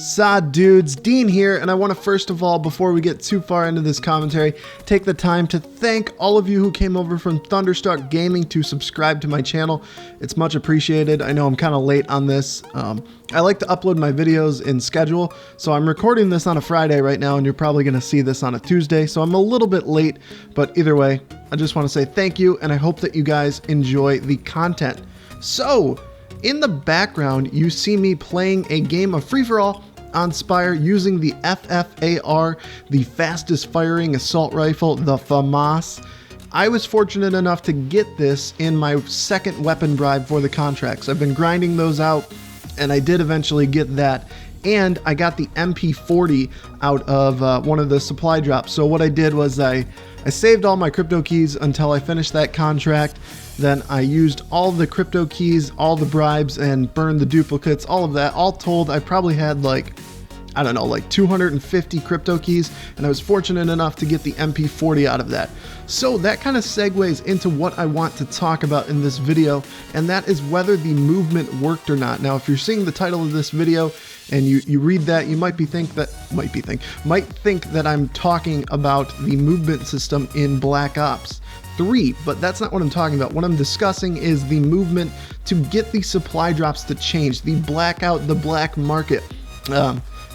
Sod dudes, Dean here, and I want to first of all, before we get too far into this commentary, take the time to thank all of you who came over from Thunderstruck Gaming to subscribe to my channel. It's much appreciated. I know I'm kind of late on this. I like to upload my videos in schedule, so I'm recording this on a Friday right now, and you're probably going to see this on a Tuesday, so I'm a little bit late, but either way, I just want to say thank you, and I hope that you guys enjoy the content. So, in the background, you see me playing a game of free-for-all on Spire using the FFAR, the fastest firing assault rifle, the Famas. I was fortunate enough to get this in my second weapon bribe for the contracts. I've been grinding those out, and I did eventually get that. And I got the MP40 out of one of the supply drops. So what I did was I saved all my crypto keys until I finished that contract. Then I used all the crypto keys, all the bribes, and burned the duplicates, all of that. All told, I probably had like, I don't know, like 250 crypto keys, and I was fortunate enough to get the MP40 out of that. So that kind of segues into what I want to talk about in this video, and that is whether the movement worked or not. Now, if you're seeing the title of this video and you read that, you might think that I'm talking about the movement system in Black Ops 3, but that's not what I'm talking about. What I'm discussing is the movement to get the supply drops to change, the blackout, the black market.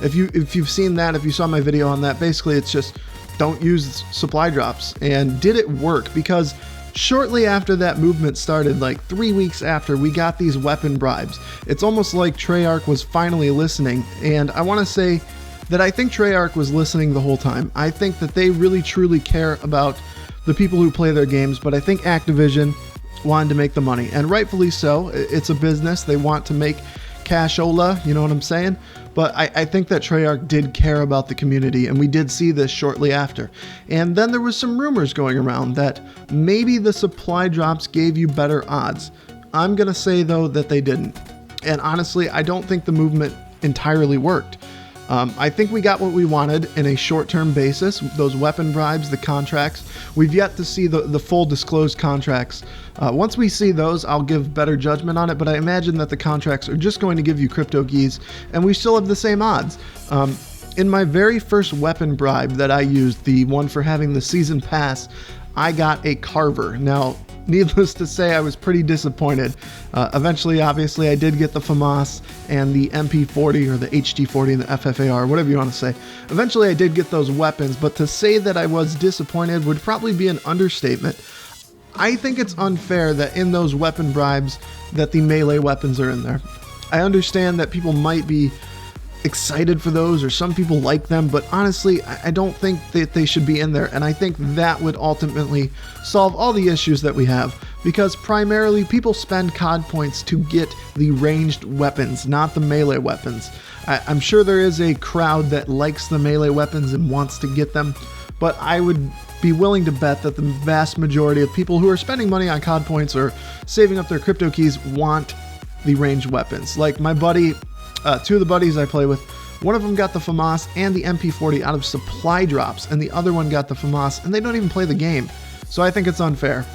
If you've seen that, if you saw my video on that, basically it's just don't use supply drops. And did it work? Because shortly after that movement started, like 3 weeks after, we got these weapon bribes. It's almost like Treyarch was finally listening, and I want to say that I think Treyarch was listening the whole time. I think that they really truly care about the people who play their games, but I think Activision wanted to make the money, and rightfully so. It's a business. They want to make cashola, you know what I'm saying? But I think that Treyarch did care about the community, and we did see this shortly after. And then there was some rumors going around that maybe the supply drops gave you better odds. I'm gonna say though that they didn't. And honestly, I don't think the movement entirely worked. I think we got what we wanted in a short-term basis, those weapon bribes, the contracts. We've yet to see the full disclosed contracts. Once we see those, I'll give better judgment on it, but I imagine that the contracts are just going to give you crypto keys, and we still have the same odds. In my very first weapon bribe that I used, the one for having the season pass, I got a Carver. Now, needless to say, I was pretty disappointed. Eventually, obviously, I did get the Famas and the MP40 or the HT40 and the FFAR, whatever you want to say. Eventually, I did get those weapons, but to say that I was disappointed would probably be an understatement. I think it's unfair that in those weapon bribes that the melee weapons are in there. I understand that people might be excited for those, or some people like them, but honestly, I don't think that they should be in there, and I think that would ultimately solve all the issues that we have, because primarily people spend COD points to get the ranged weapons, not the melee weapons. I'm sure there is a crowd that likes the melee weapons and wants to get them, but I would be willing to bet that the vast majority of people who are spending money on COD points or saving up their crypto keys want the ranged weapons. Like my buddy, two of the buddies I play with, one of them got the Famas and the MP40 out of supply drops, and the other one got the Famas, and they don't even play the game. So I think it's unfair.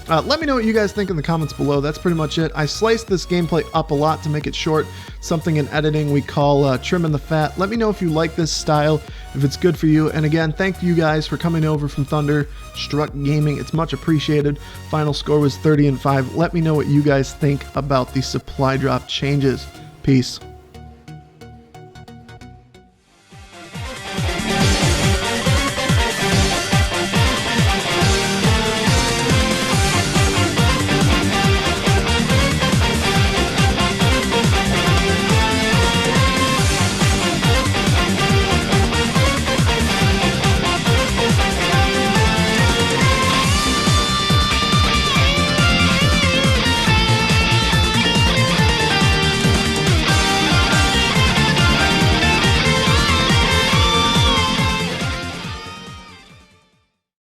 Let me know what you guys think in the comments below. That's pretty much it. I sliced this gameplay up a lot to make it short, something in editing we call trimming the fat. Let me know if you like this style, if it's good for you. And again, thank you guys for coming over from Thunderstruck Gaming. It's much appreciated. Final score was 30-5. Let me know what you guys think about the supply drop changes. Peace.